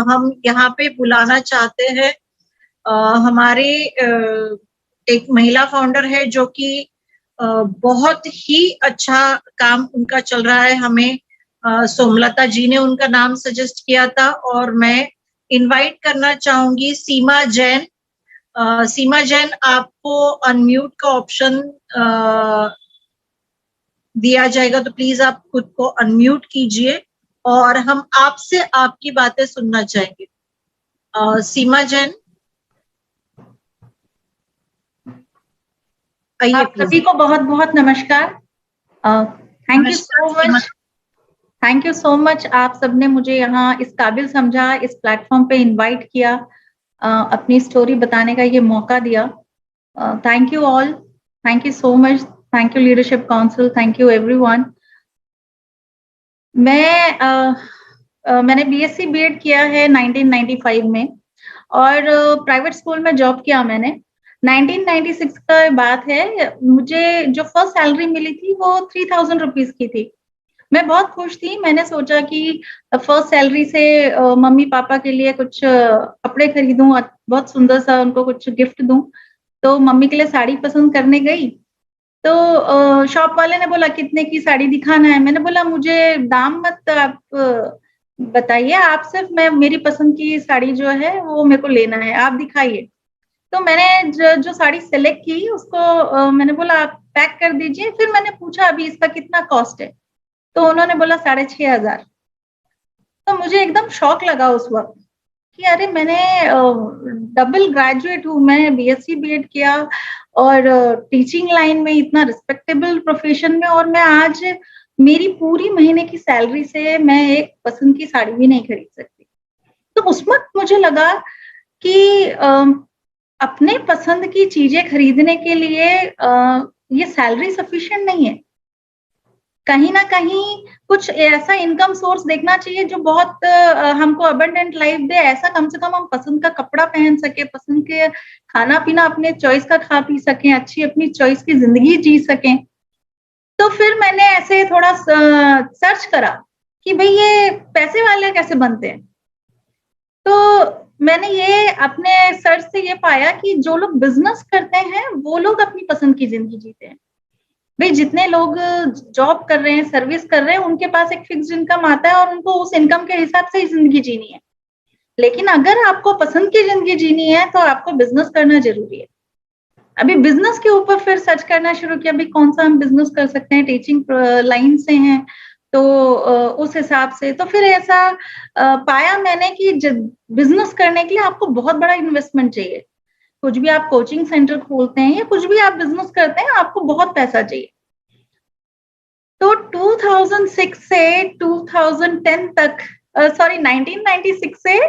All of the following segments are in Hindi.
हम यहाँ पे बुलाना चाहते हैं हमारे एक महिला फाउंडर है जो कि बहुत ही अच्छा काम उनका चल रहा है। हमें सोमलता जी ने उनका नाम सजेस्ट किया था और मैं इनवाइट करना चाहूंगी सीमा जैन। सीमा जैन, आपको अनम्यूट का ऑप्शन दिया जाएगा, तो प्लीज आप खुद को अनम्यूट कीजिए और हम आपसे आपकी बातें सुनना चाहेंगे। सीमा जैन, आप सभी को बहुत बहुत नमस्कार। Thank you so much. Thank you so much. आप सबने मुझे यहाँ इस काबिल समझा, इस प्लेटफॉर्म पे इनवाइट किया, अपनी स्टोरी बताने का ये मौका दिया। Thank you all, thank you so much, thank you leadership council, thank you everyone. मैंने बीएससी बीएड किया है 1995 में और प्राइवेट स्कूल में जॉब किया मैंने। 1996 का बात है, मुझे जो फर्स्ट सैलरी मिली थी वो 3000 रुपीज की थी। मैं बहुत खुश थी। मैंने सोचा कि फर्स्ट सैलरी से मम्मी पापा के लिए कुछ कपड़े खरीदूं, बहुत सुंदर सा उनको कुछ गिफ्ट दूं। तो मम्मी के लिए साड़ी पसंद करने गई तो शॉप वाले ने बोला कितने की साड़ी दिखाना है। मैंने बोला मुझे दाम मत आप बताइए, आप सिर्फ मैं मेरी पसंद की साड़ी जो है वो मेरे को लेना है, आप दिखाइए। तो मैंने जो साड़ी सेलेक्ट की उसको मैंने बोला आप पैक कर दीजिए। फिर मैंने पूछा अभी इसका कितना कॉस्ट है, तो उन्होंने बोला 6500। तो मुझे एकदम शौक लगा उस वक्त कि अरे मैंने डबल ग्रेजुएट हूँ, मैं बीएससी बीएड किया और टीचिंग लाइन में इतना रिस्पेक्टेबल प्रोफेशन में, और मैं आज मेरी पूरी महीने की सैलरी से मैं एक पसंद की साड़ी भी नहीं खरीद सकती। तो उस वक्त मुझे लगा कि अपने पसंद की चीजें खरीदने के लिए ये सैलरी सफिशिएंट नहीं है। कहीं ना कहीं कुछ ऐसा इनकम सोर्स देखना चाहिए जो बहुत हमको अबंडेंट लाइफ दे। ऐसा कम से कम हम पसंद का कपड़ा पहन सके, पसंद के खाना पीना अपने चॉइस का खा पी सकें, अच्छी अपनी चॉइस की जिंदगी जी सकें। तो फिर मैंने ऐसे थोड़ा सर्च करा कि भाई ये पैसे वाले कैसे बनते हैं। तो मैंने ये अपने सर्च से ये पाया कि जो लोग बिजनेस करते हैं वो लोग अपनी पसंद की जिंदगी जीते हैं। भाई जितने लोग जॉब कर रहे हैं, सर्विस कर रहे हैं, उनके पास एक फिक्स्ड इनकम आता है और उनको उस इनकम के हिसाब से ही जिंदगी जीनी है। लेकिन अगर आपको पसंद की जिंदगी जीनी है तो आपको बिजनेस करना जरूरी है। अभी बिजनेस के ऊपर फिर सर्च करना शुरू किया, भाई कौन सा हम बिजनेस कर सकते हैं, टीचिंग लाइन से हैं तो उस हिसाब से। तो फिर ऐसा पाया मैंने कि बिजनेस करने के लिए आपको बहुत बड़ा इन्वेस्टमेंट चाहिए। कुछ भी आप कोचिंग सेंटर खोलते हैं या कुछ भी आप बिजनेस करते हैं, आपको बहुत पैसा चाहिए। तो 2006 से 2010 तक, सॉरी 1996 से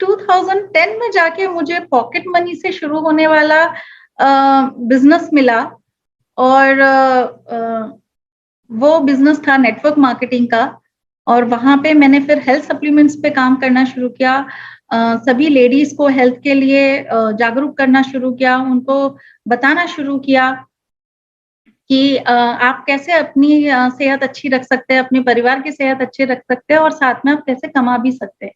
2010 में जाके मुझे पॉकेट मनी से शुरू होने वाला बिजनेस मिला और वो बिजनेस था नेटवर्क मार्केटिंग का। और वहां पे मैंने फिर हेल्थ सप्लीमेंट्स पे काम करना शुरू किया। सभी लेडीज को हेल्थ के लिए जागरूक करना शुरू किया, उनको बताना शुरू किया कि आप कैसे अपनी सेहत अच्छी रख सकते हैं, अपने परिवार की सेहत अच्छी रख सकते हैं और साथ में आप कैसे कमा भी सकते हैं।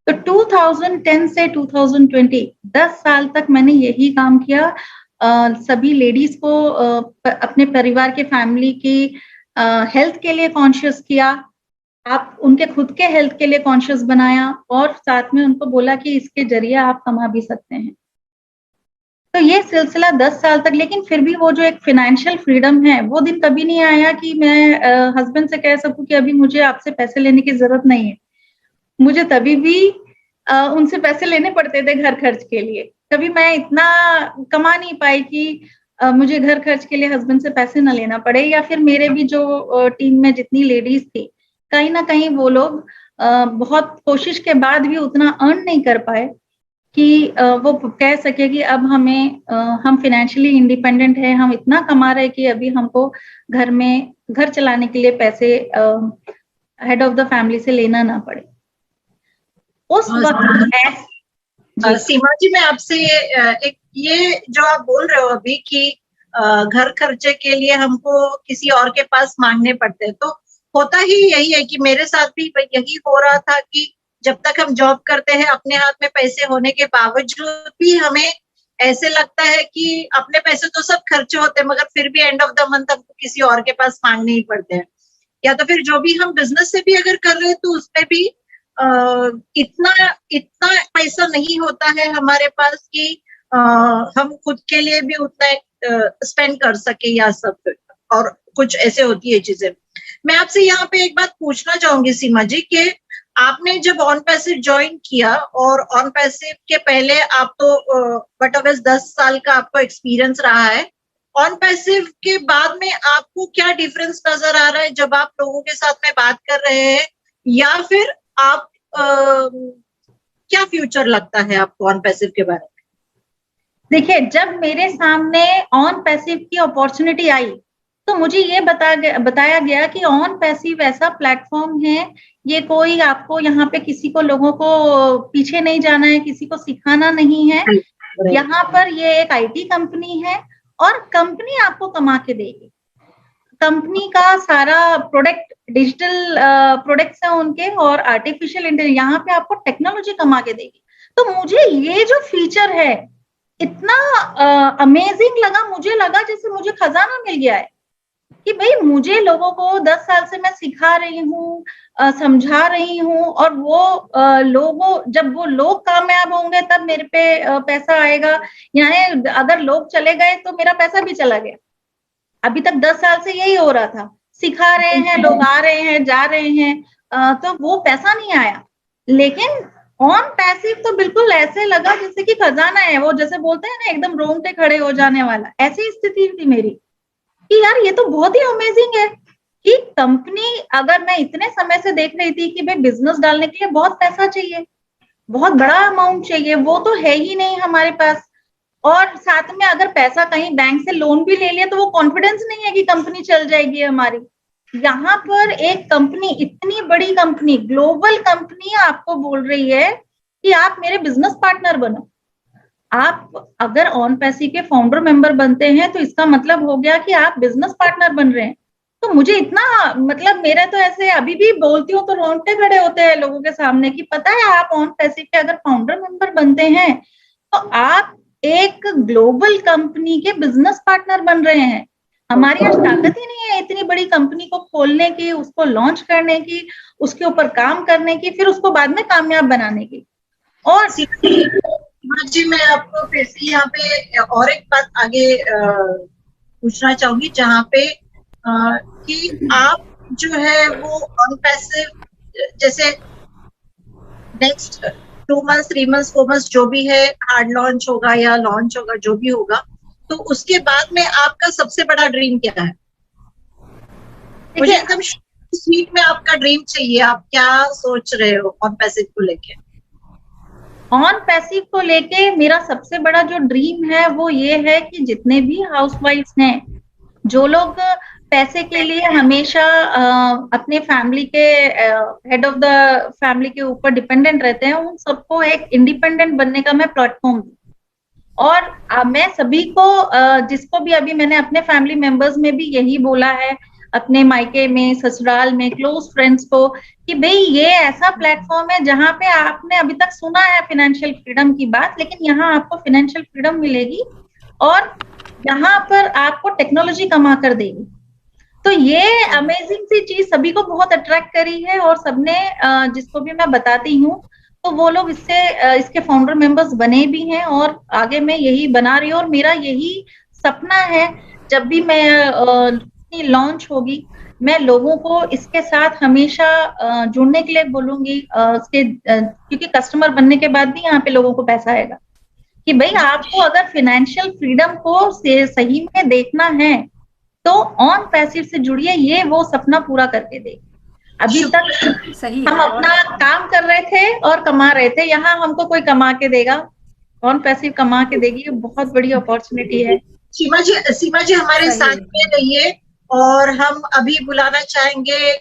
तो 2010 से 2020 10 साल तक मैंने यही काम किया। सभी लेडीज को अपने परिवार के फैमिली की हेल्थ के लिए कॉन्शियस किया, आप उनके खुद के हेल्थ के लिए कॉन्शियस बनाया और साथ में उनको बोला कि इसके जरिए आप कमा भी सकते हैं। तो ये सिलसिला 10 साल तक। लेकिन फिर भी वो जो एक फाइनेंशियल फ्रीडम है, वो दिन कभी नहीं आया कि मैं हस्बैंड से कह सकूं कि अभी मुझे आपसे पैसे लेने की जरूरत नहीं है। मुझे तभी भी उनसे पैसे लेने पड़ते थे घर खर्च के लिए। कभी मैं इतना कमा नहीं पाई कि मुझे घर खर्च के लिए हस्बैंड से पैसे ना लेना पड़े। या फिर मेरे भी जो टीम में जितनी लेडीज थी, कहीं ना कहीं वो लोग बहुत कोशिश के बाद भी उतना अर्न नहीं कर पाए कि वो कह सके कि अब हम फाइनेंशियली इंडिपेंडेंट है, हम इतना कमा रहे कि अभी हमको घर चलाने के लिए पैसे हेड ऑफ द फैमिली से लेना ना पड़े। उस वक्त सीमा जी, मैं आपसे ये जो आप बोल रहे हो अभी कि घर खर्चे के लिए हमको किसी और के पास मांगने पड़ते हैं, तो होता ही यही है कि मेरे साथ भी यही हो रहा था कि जब तक हम जॉब करते हैं अपने हाथ में पैसे होने के बावजूद भी हमें ऐसे लगता है कि अपने पैसे तो सब खर्चे होते हैं, मगर फिर भी एंड ऑफ द मंथ हमको किसी और के पास मांगने ही पड़ते हैं। या तो फिर जो भी हम बिजनेस से भी अगर कर रहे हैं तो उसमें भी इतना इतना पैसा नहीं होता है हमारे पास कि हम खुद के लिए भी उतना स्पेंड कर सके या सब, और कुछ ऐसे होती है चीजें। मैं आपसे यहाँ पे एक बात पूछना चाहूंगी सीमा जी कि आपने जब ऑन पैसिव ज्वाइन किया और ऑन पैसिव के पहले आप तो बट ऑफ 10 साल का आपको एक्सपीरियंस रहा है, ऑन पैसिव के बाद में आपको क्या डिफरेंस नजर आ रहा है जब आप लोगों के साथ में बात कर रहे हैं, या फिर आप क्या फ्यूचर लगता है आपको ऑन पैसिव के बारे में? देखिए, जब मेरे सामने ऑन पैसिव की अपॉर्चुनिटी आई तो मुझे ये बताया गया कि ऑन पैसिव ऐसा प्लेटफॉर्म है, ये कोई आपको यहाँ पे किसी को लोगों को पीछे नहीं जाना है, किसी को सिखाना नहीं है। यहाँ पर ये एक आईटी कंपनी है और कंपनी आपको कमा के देगी। कंपनी का सारा प्रोडक्ट डिजिटल प्रोडक्ट्स हैं उनके, और आर्टिफिशियल इंटेलिजेंस यहाँ पे आपको टेक्नोलॉजी कमा के देगी। तो मुझे ये जो फीचर है इतना अमेजिंग लगा, मुझे लगा जैसे मुझे खजाना मिल गया है कि भाई मुझे लोगों को 10 साल से मैं सिखा रही हूँ, समझा रही हूँ, और वो लोगों जब वो लोग कामयाब होंगे तब मेरे पे पैसा आएगा। यानी अगर लोग चले गए तो मेरा पैसा भी चला गया। अभी तक 10 साल से यही हो रहा था, सिखा रहे हैं, लोग आ रहे हैं, जा रहे हैं, तो वो पैसा नहीं आया। लेकिन ऑन पैसिव तो बिल्कुल ऐसे लगा जैसे कि खजाना है, वो जैसे बोलते हैं ना एकदम रोंगटे खड़े हो जाने वाला, ऐसी स्थिति थी मेरी कि यार ये तो बहुत ही अमेजिंग है कि कंपनी, अगर मैं इतने समय से देख रही थी कि भाई बिजनेस डालने के लिए बहुत पैसा चाहिए, बहुत बड़ा अमाउंट चाहिए, वो तो है ही नहीं हमारे पास। और साथ में अगर पैसा कहीं बैंक से लोन भी ले लिया तो वो कॉन्फिडेंस नहीं है कि कंपनी चल जाएगी हमारी। यहाँ पर एक कंपनी, इतनी बड़ी कंपनी, ग्लोबल कंपनी आपको बोल रही है कि आप मेरे बिजनेस पार्टनर बनो। आप अगर ऑन पैसिव के फाउंडर मेंबर बनते हैं तो इसका मतलब हो गया कि आप बिजनेस पार्टनर बन रहे हैं। तो मुझे इतना, मतलब मेरा तो ऐसे अभी भी बोलती हूँ तो रोंगटे खड़े होते हैं लोगों के सामने कि पता है आप ऑन पैसिव के अगर फाउंडर मेंबर बनते हैं तो आप एक ग्लोबल कंपनी के बिजनेस पार्टनर बन रहे हैं। हमारी आज ताकत ही नहीं है इतनी बड़ी कंपनी को खोलने की, उसको लॉन्च करने की, उसके ऊपर काम करने की, फिर उसको बाद में कामयाब बनाने की। और जी मैं आपको फिर से यहाँ पे और एक बात आगे पूछना चाहूंगी, जहाँ पे कि आप जो है वो ऑन पैसिव जैसे नेक्स्ट 2 मंथ्स 3 मंथ्स 4 मंथ्स जो भी है हार्ड लॉन्च होगा या लॉन्च होगा जो भी होगा, तो उसके बाद में आपका सबसे बड़ा ड्रीम क्या है? मुझे एकदम स्वीट में आपका ड्रीम चाहिए, आप क्या सोच रहे हो ऑन पैसिव को लेके? ऑन पैसिव को लेके मेरा सबसे बड़ा जो ड्रीम है वो ये है कि जितने भी हाउसवाइफ्स हैं, जो लोग पैसे के लिए हमेशा अपने फैमिली के हेड ऑफ द फैमिली के ऊपर डिपेंडेंट रहते हैं, उन सबको एक इंडिपेंडेंट बनने का मैं प्लेटफॉर्म दूं। और मैं सभी को जिसको भी, अभी मैंने अपने फैमिली मेंबर्स में भी यही बोला है, अपने मायके में, ससुराल में, क्लोज फ्रेंड्स को, कि भाई ये ऐसा प्लेटफॉर्म है जहां पे आपने अभी तक सुना है फाइनेंशियल फ्रीडम की बात, लेकिन यहाँ आपको फाइनेंशियल फ्रीडम मिलेगी और यहाँ पर आपको टेक्नोलॉजी कमा कर देगी। तो ये अमेजिंग सी चीज सभी को बहुत अट्रैक्ट करी है, और सबने जिसको भी मैं बताती हूँ तो वो लोग इसके फाउंडर मेंबर्स बने भी हैं, और आगे मैं यही बना रही हूँ। और मेरा यही सपना है, जब भी मैं लॉन्च होगी मैं लोगों को इसके साथ हमेशा जुड़ने के लिए बोलूंगी, क्योंकि कस्टमर बनने के बाद भी यहाँ पे लोगों को पैसा आएगा कि भाई आपको अगर फाइनेंशियल फ्रीडम को सही में देखना है तो ऑन पैसिव से जुड़िए, ये वो सपना पूरा करके दे। अभी तक सही हम अपना काम कर रहे थे और कमा रहे थे, यहाँ हमको कोई कमा के देगा, ऑन पैसिव कमा के देगी, ये बहुत बड़ी अपॉर्चुनिटी है। सीमा जी हमारे साथ में रहिए, और हम अभी बुलाना चाहेंगे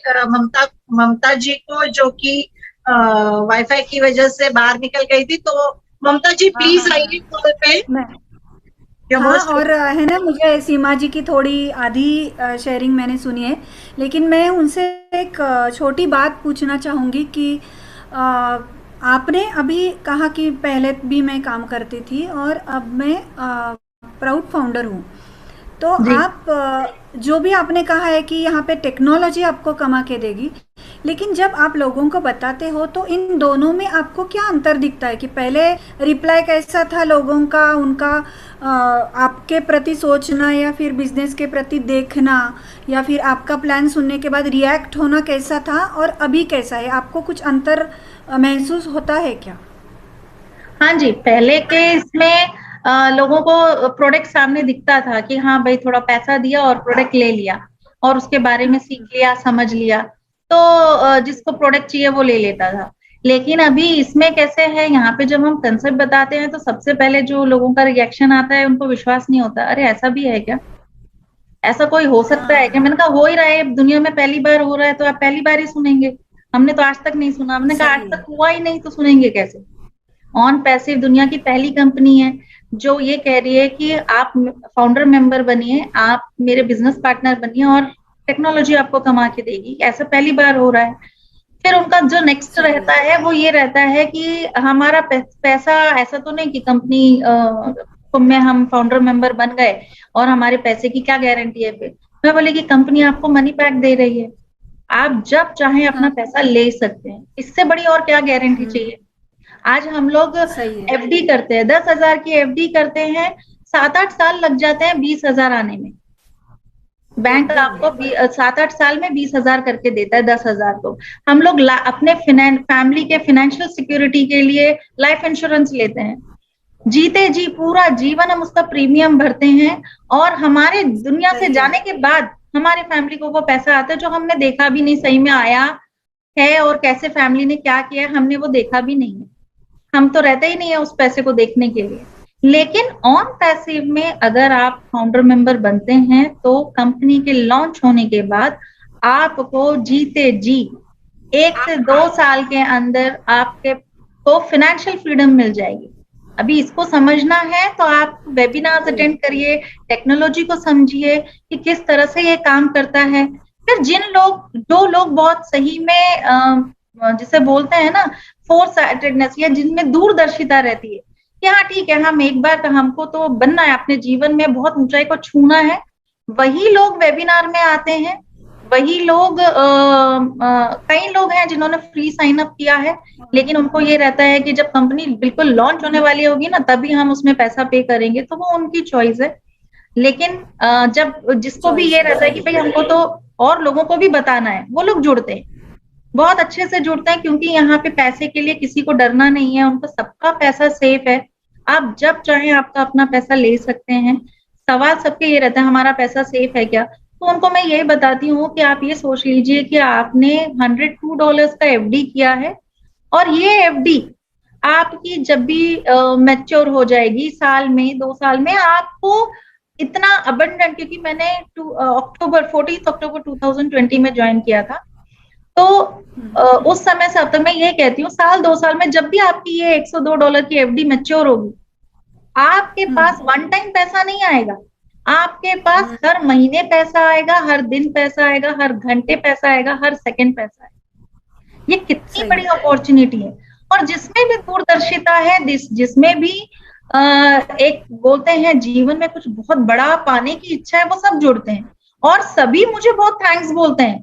ममता जी को, जो कि वाईफाई की वजह से बाहर निकल गई थी। तो ममता जी प्लीज आइए कॉल पे। हाँ, और है ना, मुझे सीमा जी की थोड़ी आधी शेयरिंग मैंने सुनी है, लेकिन मैं उनसे एक छोटी बात पूछना चाहूँगी कि आपने अभी कहा कि पहले भी मैं काम करती थी और अब मैं प्राउड फाउंडर हूँ। तो जी। आप जो भी आपने कहा है कि यहाँ पे टेक्नोलॉजी आपको कमा के देगी, लेकिन जब आप लोगों को बताते हो तो इन दोनों में आपको क्या अंतर दिखता है कि पहले रिप्लाई कैसा था लोगों का, उनका आपके प्रति सोचना या फिर बिजनेस के प्रति देखना या फिर आपका प्लान सुनने के बाद रिएक्ट होना कैसा था और अभी कैसा है? आपको कुछ अंतर महसूस होता है क्या? हाँ जी, पहले के इसमें लोगों को प्रोडक्ट सामने दिखता था कि हाँ भाई थोड़ा पैसा दिया और प्रोडक्ट ले लिया और उसके बारे में सीख लिया, समझ लिया, तो जिसको प्रोडक्ट चाहिए वो ले लेता था। लेकिन अभी इसमें कैसे है, यहाँ पे जब हम कंसेप्ट बताते हैं तो सबसे पहले जो लोगों का रिएक्शन आता है, उनको विश्वास नहीं होता, अरे ऐसा भी है क्या, ऐसा कोई हो सकता है क्या? मैंने कहा हो ही रहा है, दुनिया में पहली बार हो रहा है तो आप पहली बार ही सुनेंगे, हमने तो आज तक नहीं सुना। हमने कहा आज सही तक है। हुआ ही नहीं तो सुनेंगे कैसे? ऑन पैसिव दुनिया की पहली कंपनी है जो ये कह रही है कि आप फाउंडर मेंबर बनिए, आप मेरे बिजनेस पार्टनर बनिए और टेक्नोलॉजी आपको कमा के देगी। ऐसा पहली बार हो रहा है। फिर उनका जो नेक्स्ट सही रहता है। है वो ये रहता है कि हमारा पैसा ऐसा तो नहीं कि कंपनी में हम फाउंडर मेंबर बन गए और हमारे पैसे की क्या गारंटी है। फिर मैं बोले कि कंपनी आपको मनी पैक दे रही है, आप जब चाहें अपना हाँ। पैसा ले सकते हैं, इससे बड़ी और क्या गारंटी चाहिए? आज हम लोग सही है। एफडी करते हैं, 10,000 की एफडी करते हैं, 7-8 साल लग जाते हैं 20,000 आने में। बैंक एकदम। आपको 7-8 साल में 20,000 करके देता है 10,000 को। हम लोग अपने फैमिली के फाइनेंशियल सिक्योरिटी के लिए लाइफ इंश्योरेंस लेते हैं, जीते जी पूरा जीवन हम उसका प्रीमियम भरते हैं और हमारे दुनिया से सही है। जाने के बाद हमारे फैमिली को वो पैसा आता है जो हमने देखा भी नहीं सही में आया है, और कैसे फैमिली ने क्या किया हमने वो देखा भी नहीं है। हम तो रहते ही नहीं है उस पैसे को देखने के लिए। लेकिन ऑन पैसिव में अगर आप फाउंडर मेंबर बनते हैं तो कंपनी के लॉन्च होने के बाद आपको जीते जी 1 से 2 साल के अंदर आपके को फाइनेंशियल फ्रीडम मिल जाएगी। अभी इसको समझना है तो आप वेबिनार्स अटेंड करिए, टेक्नोलॉजी को समझिए कि किस तरह से ये काम करता है। फिर जो लोग बहुत सही में जिसे बोलते हैं ना फोर साइटेडनेस, या जिनमें दूरदर्शिता रहती है कि हाँ ठीक है, हम एक बार हमको तो बनना है, अपने जीवन में बहुत ऊंचाई को छूना है, वही लोग वेबिनार में आते हैं। वही लोग कई लोग हैं जिन्होंने फ्री साइन अप किया है, लेकिन उनको ये रहता है कि जब कंपनी बिल्कुल लॉन्च होने वाली होगी ना तभी हम उसमें पैसा पे करेंगे, तो वो उनकी चॉइस है। लेकिन जब जिसको भी चॉइस ये है। रहता है कि सही भाई है। हमको तो और लोगों को भी बताना है, वो लोग जुड़ते हैं, बहुत अच्छे से जुड़ते हैं, क्योंकि यहाँ पे पैसे के लिए किसी को डरना नहीं है, उनका सबका पैसा सेफ है। आप जब चाहें आपका अपना पैसा ले सकते हैं। सवाल सबके ये रहता है हमारा पैसा सेफ है क्या? तो उनको मैं यही बताती हूँ कि आप ये सोच लीजिए कि आपने $102 का एफडी किया है और ये एफडी आपकी जब भी मैच्योर हो जाएगी, साल में 2 साल में, आपको इतना अबंडेंट, क्योंकि मैंने 14 अक्टूबर 2020 में ज्वाइन किया था, तो उस समय से अब तक मैं ये कहती हूँ साल 2 साल में जब भी आपकी ये $102 की एफडी मैच्योर होगी, आपके पास वन टाइम पैसा नहीं आएगा, आपके पास हर महीने पैसा आएगा, हर दिन पैसा आएगा, हर घंटे पैसा आएगा, हर सेकंड पैसा आएगा। ये कितनी सही बड़ी है। अपॉर्चुनिटी है। और जिसमें भी दूरदर्शिता है, जिसमें भी एक बोलते हैं जीवन में कुछ बहुत बड़ा पाने की इच्छा है, वो सब जुड़ते हैं और सभी मुझे बहुत थैंक्स बोलते हैं